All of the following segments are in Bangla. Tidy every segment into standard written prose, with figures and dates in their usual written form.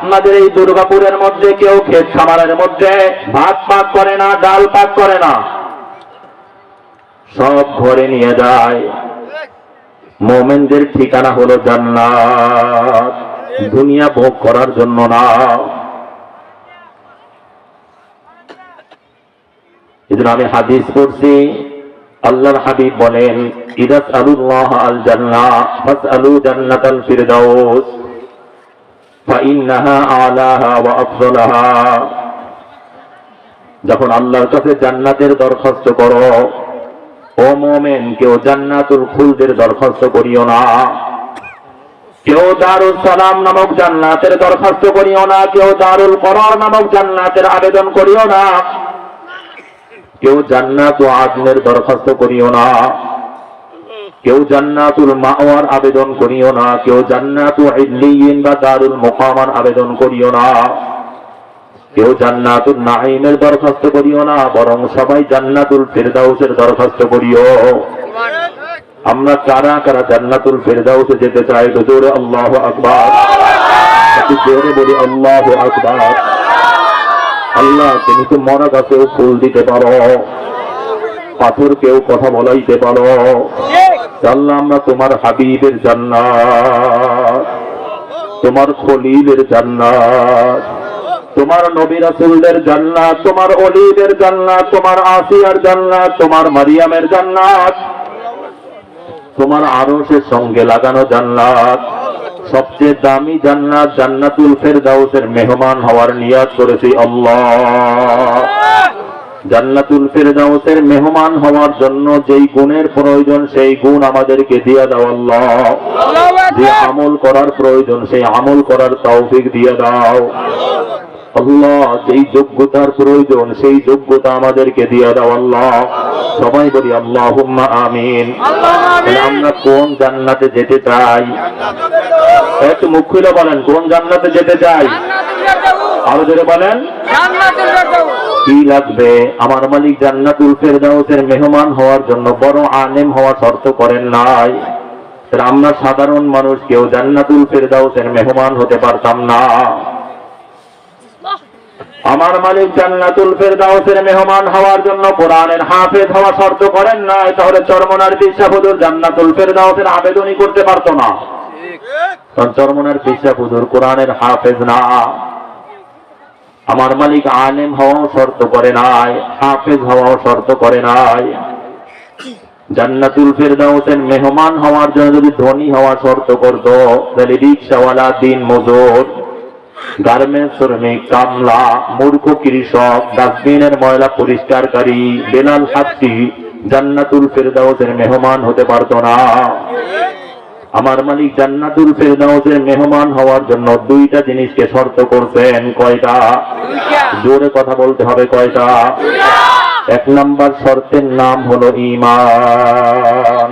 আপনাদের এই দুর্গাপুরের মধ্যে কেউ ক্ষেত খামারের মধ্যে ভাত পাক করে না, ডাল পাক করে না, সব ঘরে নিয়ে যায়। মুমিনদের ঠিকানা হলো জান্নাত, দুনিয়া ভোগ করার জন্য না। এজন্য আমি হাদিস পড়ছি, আল্লাহর হাবিব বলেন, ইদা সালুল্লাহ আল জান্নাহ ফাসআলু জান্নাতাল ফিরদাউস ফাইন্নাহা আলাহা ওয়া আফদালাহা। যখন আল্লাহর কাছে জান্নাতের দরখাস্ত করো, ও মুমিন, কেউ জান্নাতুল খুলদের দরখাস্ত করিও না, কেউ দারুল সালাম নামক জান্নাতের দরখাস্ত করিও না, কেউ দারুল করার নামক জান্নাতের আবেদন করিও না, কেউ জান্নাতুল আদনের দরখাস্ত করিও না, কেউ জান্নাতুল মাওয়ার আবেদন করিও না, কেউ জান্নাতুল ইল্লিয়িন বা দারুল মুকামার আবেদন করিও না, কেউ জান্নাতুল নাঈমের দরখাস্ত করিও না, বরং সবাই জান্নাতুল ফিরদাউসের দরখাস্ত করিও। আমরা কারা কারা জান্নাতুল ফিরদাউসে যেতে চাই? তো জোরে আল্লাহু আকবার, একটু জোরে বলি আল্লাহু আকবার। আল্লাহ, তুমি তো মরা গাছেও ফুল দিতে পারো, পাথরকেও কথা বলাইতে পারো। আল্লাহ, আমরা তোমার হাবিবের জান্নাত, তোমার খলিলের জান্নাত, তোমার নবী রাসূলদের জান্নাত, তোমার ওলিদের জান্নাত, তোমার আসিয়ার জান্নাত, তোমার মারিয়ামের জান্নাত, তোমার আরশের সঙ্গে লাগানো জান্নাত, সবচেয়ে দামি জান্নাত জান্নাতুল ফিরদাউসের মেহমান হওয়ার নিয়াত করেছি আল্লাহ। জান্নাতুল ফিরদাউসের মেহমান হওয়ার জন্য যেই গুণের প্রয়োজন সেই গুণ আমাদেরকে দিয়ে দাও আল্লাহ। যে আমল করার প্রয়োজন সেই আমল করার তৌফিক দিয়ে দাও আল্লাহ। যেই যোগ্যতার প্রয়োজন সেই যোগ্যতা আমাদেরকে দিয়ে দাও আল্লাহ। সবাই বলি আল্লাহুম্মা আমিন। আমরা কোন জান্নাতে যেতে চাই? একটু মুখ খুলে বলেন, কোন জান্নাতে যেতে চাই? আরো জোরে বলেন, কি লাগবে? আমার মালিক জান্নাতুল ফিরদাউসের মেহমান হওয়ার জন্য বড় আলেম হওয়া শর্ত করেন নাই। আমরা সাধারণ মানুষ কেউ জান্নাতুল ফিরদাউসের মেহমান হতে পারতাম না। আমার মালিক জান্নাতুল ফিরদাউসের মেহমান হওয়ার জন্য কোরআনের হাফেজ হওয়া শর্ত করেন নাই। তাহলে চরমনার পিসা হুজুর জান্নাতুল ফিরদাউসের আবেদনই করতে পারতো না। কারণ চরমনার পিসা হুজুর কোরআনের হাফেজ না। আমার মালিক আলেম হওয়াও শর্ত করে নাই, হাফেজ হওয়াও শর্ত করে নাই। জান্নাতুল ফিরদাউসের মেহমান হওয়ার জন্য যদি ধনী হওয়া শর্ত করত, তাহলে রিকশাওয়ালা, দিন মজুর, গার্মেন্টস শ্রমিক, কামলা, মূর্খ কৃষক, ডাস্টবিনের ময়লা পরিষ্কারকারী, বেলাল হাত্তি জান্নাতুল ফিরদাউসের মেহমান হতে পারত না। আমার মালিক জান্নাতুল ফিরদাউসের মেহমান হওয়ার জন্য দুইটা জিনিসকে শর্ত করছেন। কয়টা? জোরে কথা বলতে হবে, কয়টা? এক নাম্বার শর্তের নাম হলো ঈমান।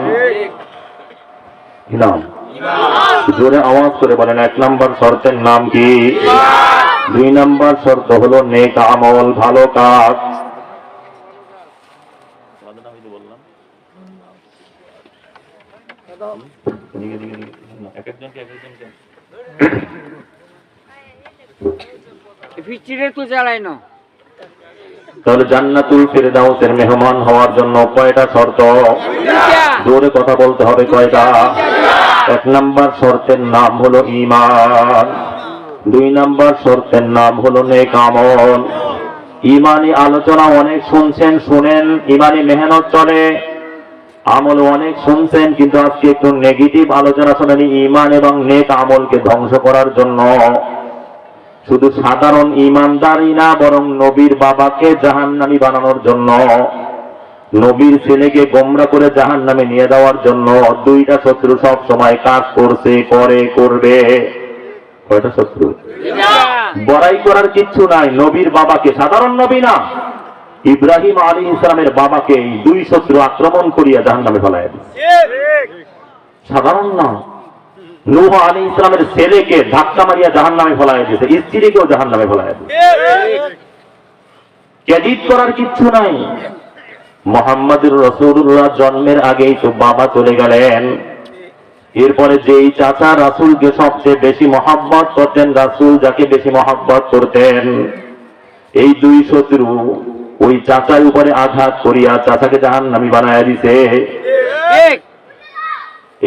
কি নাম? জোরে আওয়াজ করে বলেন, এক নাম্বার শর্তের নাম কি? দুই নাম্বার শর্ত হলো নেক আমল, ভালো কাজ। তাহলে জান্নাতুল ফিরদাউসের মেহমান হওয়ার জন্য কয়টা শর্ত? জোরে কথা বলতে হবে, কয়টা? এক নাম্বার শর্তের নাম হলো ঈমান, দুই নাম্বার শর্তের নাম হলো নেক আমল। ঈমানি আলোচনা অনেক শুনছেন, শুনেন, ঈমানি মেহনত চলে, আমল অনেক শুনছেন, কিন্তু আজকে একটু নেগেটিভ আলোচনা শোনেন ঈমান এবং নেক আমলকে ধ্বংস করার জন্য। শুধু সাধারণ ঈমানদারই না, বরং নবীর বাবাকে জাহান্নামী বানানোর জন্য, নবীর ছেলেকে গোমরা করে জাহান্নামে নিয়ে যাওয়ার জন্য দুইটা শত্রু সব সময় কাজ করছে, করে, করবে। কয়টা শত্রু? বড়াই করার কিচ্ছু নাই। নবীর বাবাকে, সাধারণ নবী না, ইব্রাহিম আলাইহিস সালামের বাবাকে এই দুই শত্রু আক্রমণ করিয়া জাহান্নামে ফেলায় দিয়েছে। সাধারণ না। নূহ আলাইহিস সালামের ছেলেকে ধাক্কা মারিয়া জাহান্নামে ফেলায় দিয়েছে, স্ত্রীকেও জাহান্নামে ফেলায় দিয়েছে। ক্রেডিট করার কিচ্ছু নাই। মুহাম্মদুর রাসূলুল্লাহ জন্মের আগেই তো বাবা চলে গেলেন। এরপরে যেই চাচা রাসূলকে সবচেয়ে বেশি মহব্বত করতেন, রাসূল যাকে বেশি মহব্বত করতেন, এই দুই শত্রু ওই চাচার উপরে আঘাত করিয়া চাচাকে জাহান্নামী বানায়া দিছে।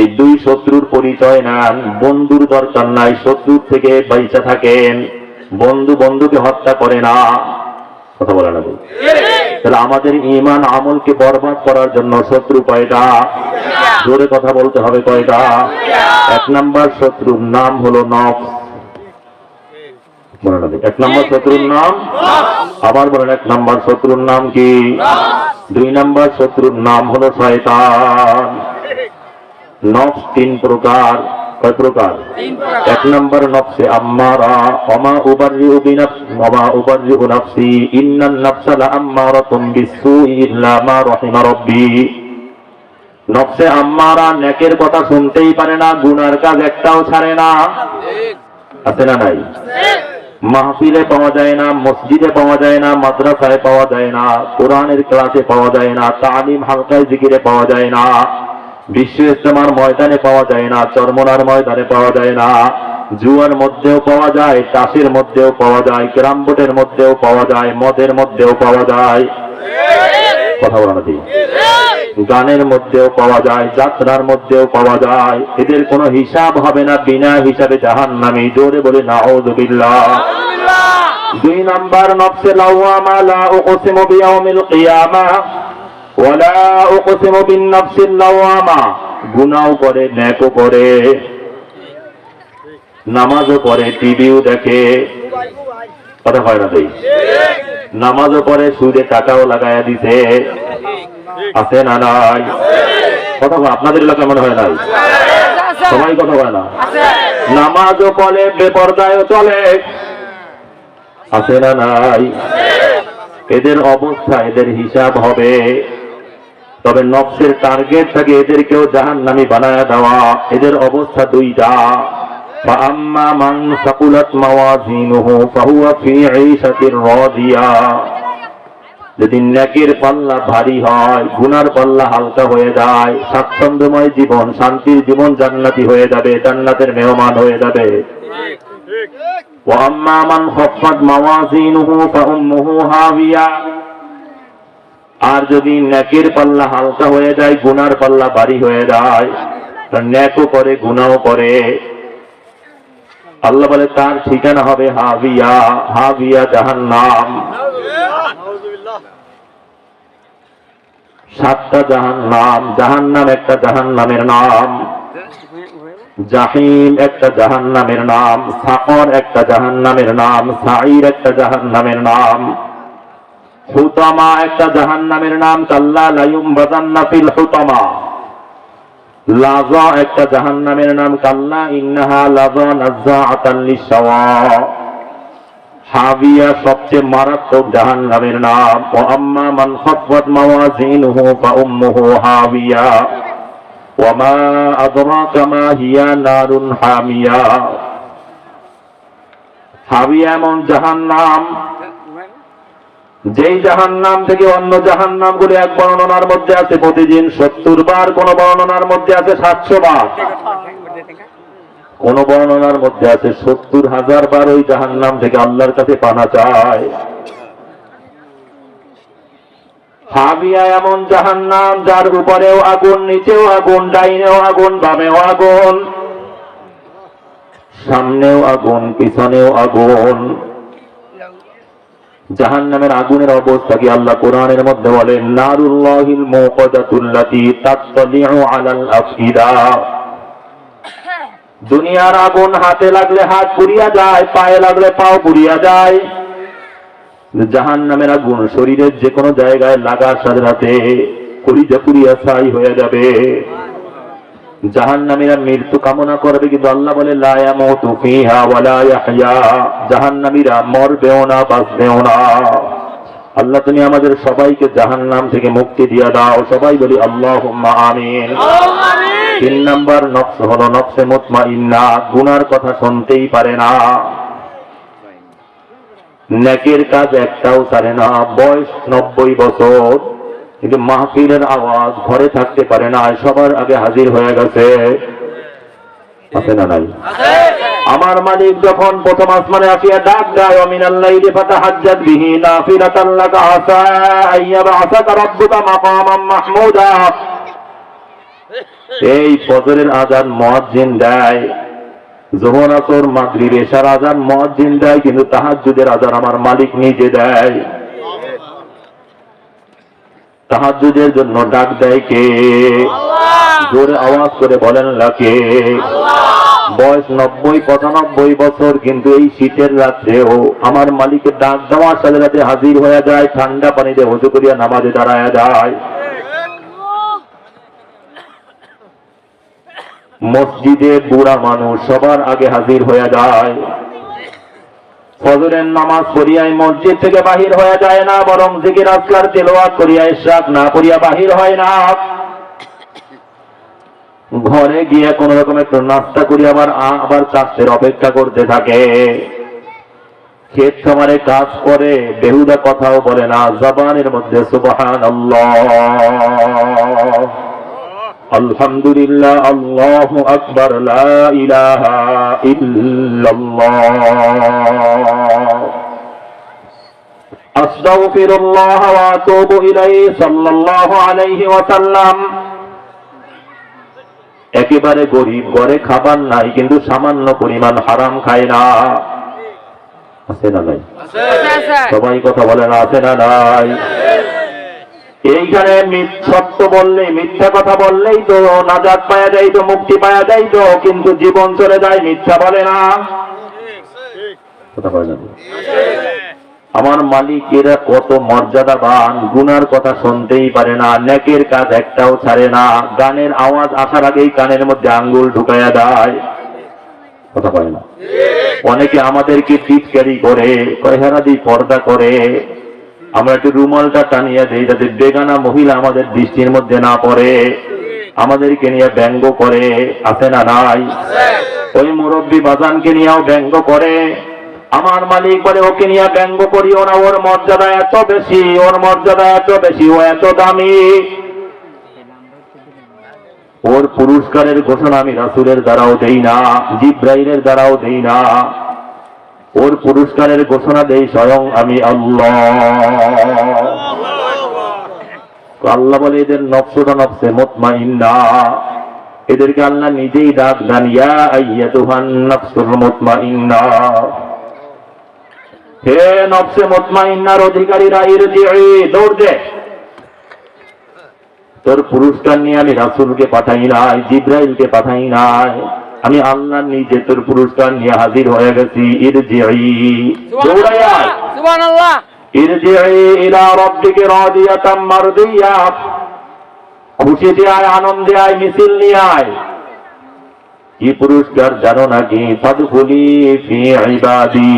এই দুই শত্রুর পরিচয় নেন, বন্ধুর দরকার নাই, শত্রুর থেকে বাইচা থাকেন। বন্ধু বন্ধুকে হত্যা করে না, কথা বলে না। তাহলে আমাদের ঈমান আমলকে বরবাদ করার জন্য শত্রু কয়টা? জোরে কথা বলতে হবে, কয়টা? এক নাম্বার শত্রুর নাম হলো নফস। বলে না, এক নাম্বার শত্রুর নাম, আবার বলেন, এক নাম্বার শত্রুর নাম কি? দুই নাম্বার শত্রুর নাম হলো শয়তান। নফস তিন প্রকার। কয় প্রকার? এক নম্বর নফসে আম্মারা, ওমা উবাররিউ বিনাফসি ওমা উবাররিউ নাফসি ইন্নান নাফসা লাআম্মারাতুম বিসসুই ইল্লা মা রাহিমা রাব্বি। নফসে আম্মারা নেকের কথা শুনতেই পারে না, গুনার কাজ একটাও ছাড়ে না। আছে না নাই? মাহফিলে পাওয়া যায় না, মসজিদে পাওয়া যায় না, মাদ্রাসায় পাওয়া যায় না, কোরআনের ক্লাসে পাওয়া যায় না, তালিম হালকায় জিকিরে পাওয়া যায় না, বিশ্ব ইজতেমার ময়দানে পাওয়া যায় না, চরমনার ময়দানে পাওয়া যায় না, জুয়ার মধ্যেও পাওয়া যায়, চাষের মধ্যেও পাওয়া যায়, ক্যারাম বোর্ডের মধ্যেও পাওয়া যায়, মদের মধ্যেও পাওয়া যায়, কথা বলা নাকি, গানের মধ্যেও পাওয়া যায়, যাত্রার মধ্যেও পাওয়া যায়। এদের কোনো হিসাব হবে না, বিনা হিসাবে জাহান্নামী। জোরে বলে নাউযুবিল্লাহ। দুই নাম্বার নফসে লাওয়ামা, লা উকসিমু বিয়াউমিল কিয়ামা ওয়ালা উকসিমু বিন-নাফসিল লাওয়ামা। গুনাহও করে, নেকও করে, নামাজও পড়ে, টিভিও দেখে, কথা হয় না তাই? নামাজও পড়ে, সুদে টাকাও লাগায়া দিছে, আছে না নাই? কথা বল, আপনাদের এলাকায় মনে হয় নাই? সবাই কথা বলে না। নামাজও পড়ে, বেপরদায়ও চলে, আছে না নাই? এদের অবস্থা, এদের হিসাব হবে। তবে নফসের টার্গেট থাকে এদেরকেও জাহান্নামী বানায়া দেওয়া। এদের অবস্থা দুইটা। فأما من ثقلت موازينه فهو في عيشة راضية। যদি নেকের পাল্লা ভারী হয়, গুনার পাল্লা হালকা হয়ে যায়, স্বাচ্ছন্দ্যময় জীবন, শান্তির জীবন, জান্নাতি হয়ে যাবে, জান্নাতের মেহমান হয়ে যাবে। وأما من خفت موازينه فأمه هاوية। আর যদি নেকের পাল্লা হালকা হয়ে যায়, গুনার পাল্লা ভারী হয়ে যায়, নেকও করে, গুনাহও করে, আল্লাহ বলে তার ঠিকানা হবে হাবিয়া। হাবিয়া জাহান্নাম। সাতটা জাহান্নাম। জাহান্নাম একটা জাহান্নামের নাম, জাহিম একটা জাহান্নামের নাম, সাকর একটা জাহান্নামের নাম, সাঈর একটা জাহান্নামের নাম, হুতামা একটা জাহান্নামের নাম, কাল্লা লা ইউমবাযান্না ফিল হুতামা। লাযা একটা জাহান্নামের নাম, কাল্লা ইন্নাহা লাযা নাযাআতান লিশ-শাওয়া। হাবিয়া সবচেয়ে মারাত্মক জাহান্নামের নাম। ওয়া আম্মা মান খাফফাত মাওয়াজিনুহু ফাউম্মুহু হাবিয়া ওয়া মা আদরাকা মা হিয়া নারুন হামিয়া। হাবিয়া এমন জাহান্নাম, যেই জাহান্নাম থেকে অন্য জাহান্নামগুলো এক বর্ণনার মধ্যে আছে প্রতিদিন 70 বার, কোন বর্ণনার মধ্যে আছে 700 বার, কোন বর্ণনার মধ্যে আছে 70,000 বার ওই জাহান্নাম থেকে আল্লাহর কাছে পানা চায়। হাবিয়া এমন জাহান্নাম যার উপরেও আগুন, নিচেও আগুন, ডাইনেও আগুন, বামেও আগুন, সামনেও আগুন, পিছনেও আগুন। জাহান্নামের আগুনের অবস্থা কি আল্লাহ কোরআনের মধ্যে বলেন, নারুল্লাহিল মুকাদাতুল্লাতী তাত্তালিউ আলাল আফইদা। দুনিয়ার আগুন হাতে লাগলে হাত পুড়িয়া যায়, পায়ে লাগলে পাও পুড়িয়া যায়। জাহান্নামের আগুন শরীরের যে কোনো জায়গায় লাগার সাথে সাথে কলিজা পুড়িয়া ছাই হয়ে যাবে। জাহান্নামীরা মৃত্যু কামনা করবে, কিন্তু আল্লাহ বলে লা ইয়ামুতু ফিহা ওয়া লা ইয়াহইয়া। জাহান্নামীরা মরবেও না, বাঁচবেও না। আল্লাহ তুমি আমাদের সবাইকে জাহান্নাম থেকে মুক্তি দিয়ে দাও। সবাই বলি আল্লাহুম্মা আমিন। 3 নাম্বার নফস হলো নফসে মুতমাইন্না। গুনার কথা শুনতেই পারে না, নেকের কাজ একটাও ছাড়ে না। বয়স 90 বছর, কিন্তু মাহফিলের আওয়াজ ঘরে থাকতে পারে না, সবার আগে হাজির হয়ে গেছে। আছে না নাই? আমার মালিক যখন প্রথম আসমানে আসিয়া ডাক দেয় ওমিনাল লাইলি ফাতাহাজ্জাদ বিহি নাফিলাতান লাকা আসা আইয়াবআসাকা রাব্বুকা মাকামান মাহমুদা, এই ফজরের আযান মুয়াজ্জিন দেয়, যোহর আসর মাগরিব এশার আযান মুয়াজ্জিন দেয়, কিন্তু তাহাজ্জুদের আযান আমার মালিক নিজে দেয়। তাহাজ্জুদের জন্য ডাক দেয় কে? জোরে আওয়াজ করে বলেন লাকে। বয়স 90-95 বছর, কিন্তু এই শীতের রাত্রেও আমার মালিকের ডাক দেওয়ার সাথে সাথে হাজির হয়ে যায়, ঠান্ডা পানিতে ওযু করিয়া নামাজে দাঁড়ায় যায়। মসজিদে বুড়া মানুষ সবার আগে হাজির হয়ে যায়। ফজরের নামাজ পড়িয়াই মসজিদ থেকে বাহির হয়ে যায় না, বরং জিকির আজকার তেলাওয়াত করিয়া ইশরাক না করিয়া বাহির হয় না। ঘরে গিয়ে কোন রকম একটু নাস্তা করি আবার চাষের অপেক্ষা করতে থাকে। ক্ষেত খামারে কাজ করে, বেহুদা কথাও বলে না, জবানের মধ্যে সুবহানাল্লাহ, আলহামদুলিল্লাহ, আল্লাহু আকবার, লা ইলাহা ইল্লাল্লাহ, আস্তাগফিরুল্লাহ ওয়া আতুবু ইলাইহি, সাল্লাল্লাহু আলাইহি ওয়াসাল্লাম। একেবারে গরিব, ঘরে খাবার নাই, কিন্তু সামান্য পরিমাণ হারাম খায় না। আছে না নাই? সবাই কথা বলে না, আছে না নাই? এইখানে সত্য বললে, মিথ্যা কথা বললেই তো নাজাত পাওয়া যায়, তো মুক্তি পাওয়া যায় তো, কিন্তু জীবন চলে যায়, মিথ্যা বলে না। কথা বলে না। আমার মালিকেরা কত মর্যাদাবান, গুনার কথা শুনতেই পারে না, নেকের কাজ একটাও ছাড়ে না, গানের আওয়াজ আসার আগেই কানের মধ্যে আঙ্গুল ঢুকাইয়া দেয়। কথা বলে না। অনেকে আমাদেরকে টিটকারি করে, কয়হারাদি পর্দা করে, আমরা একটু রুমালটা টানিয়ে দেই যাতে বেগানা মহিলা আমাদের দৃষ্টির মধ্যে না পড়ে, আমাদেরকে নিয়ে ব্যঙ্গ করে। আছে না নাই? ওই মুরব্বী বাজানকে নিয়েও ব্যঙ্গ করে। আমার মালিক বলে ওকে নিয়ে ব্যঙ্গ করিও না, ওর মর্যাদা এত বেশি, ওর মর্যাদা এত বেশি, ও এত দামি। ওর পুরস্কারের ঘোষণা আমি রাসূলের দ্বারাও দেই না, জিবরাইলের দ্বারাও দেই না, ওর পুরস্কারের ঘোষণা দেই স্বয়ং আমি আল্লাহ। আল্লাহ বলে এদের নফসুটা নফসে মুতমাইন্না, এদেরকে আল্লাহ নিজেই ডাক দেন, ইয়া আইয়াতুহান নাফসুল মুতমাইন্না, হে নফসে মুতমাইন্নার অধিকারীরা, ইরজিই, দৌড় দে। তোর পুরস্কার নিয়ে আমি রাসূলকে পাঠাই নাই, জিবরাইলকে পাঠাই নাই, আমি আল্লাহ নিজে তোর পুরস্কার নিয়ে হাজির হয়ে গেছি। ইরজিই, দৌড়ায় আয়, সুবহানাল্লাহ, ইরজিই ইলা রাব্বিকা রাদিয়াতাম মারদিয়া, খুশিতে আয়, আনন্দে আয়, মিছিল নিয়ে আয়। কি পুরস্কার জানো নাকি? ফাদখুলি ফি ইবাদি,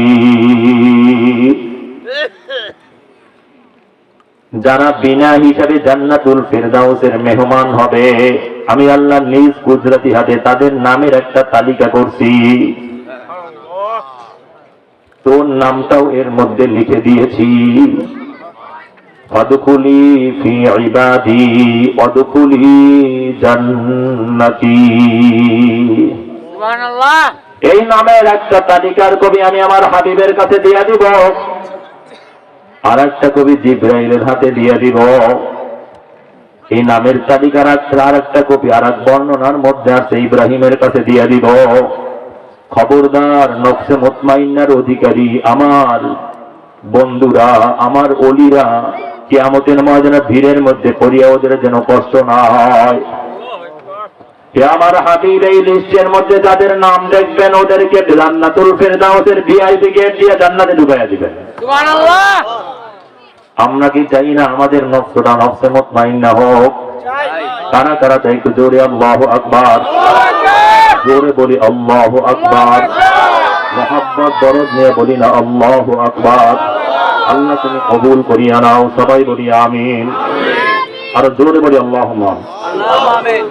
যারা বিনা হিসাবে জান্নাতুল ফিরদাউসের মেহমান হবে, আমি আল্লাহ নিজ কুদরতি হাতে তাদের নামের একটা তালিকা করছি, তোর নামটাও এর মধ্যে লিখে দিয়েছি। ফাদখুলি ফি ইবাদি ওয়াদখুলি জান্নাতি, সুবহানাল্লাহ। এই নামের একটা তালিকার কবি আমি আমার হাবিবের কাছে দিয়ে দিব, আর একটা কবি জিবরাইলের হাতে দিয়ে দিব। এই নামের তালিকার আর একটা কবি আর এক বর্ণনার মধ্যে আছে ইব্রাহিমের কাছে দিয়ে দিব। খবরদার, নফসে মুতমাইন্নার অধিকারী আমার বন্ধুরা, আমার ওলিরা, কিয়ামতের ময়দানে ভিড়ের মধ্যে পড়িয়া ওদের যেন কষ্ট না হয়। হে আমার হাবিব, এই লিস্টের মধ্যে যাদের নাম দেখবেন ওদেরকে জান্নাতুল ফিরদাউসের ভিআইপি গেট দিয়ে জান্নাতে ঢুকাইয়া দিবেন। সুবহানাল্লাহ। আমরা কি চাই না আমাদের নফসটা নফসে মুতমাইন্না হোক? কারা কারা চাই? একটু জোরে আল্লাহু আকবার, জোরে বলি আল্লাহু আকবার, মুহাব্বত দরদ নিয়ে বলি না আল্লাহু আকবার। আল্লাহ তুমি কবুল করিয়া নাও, সবাই বলি আমিন। আর জোরে বলি আল্লাহুম্মা আমিন।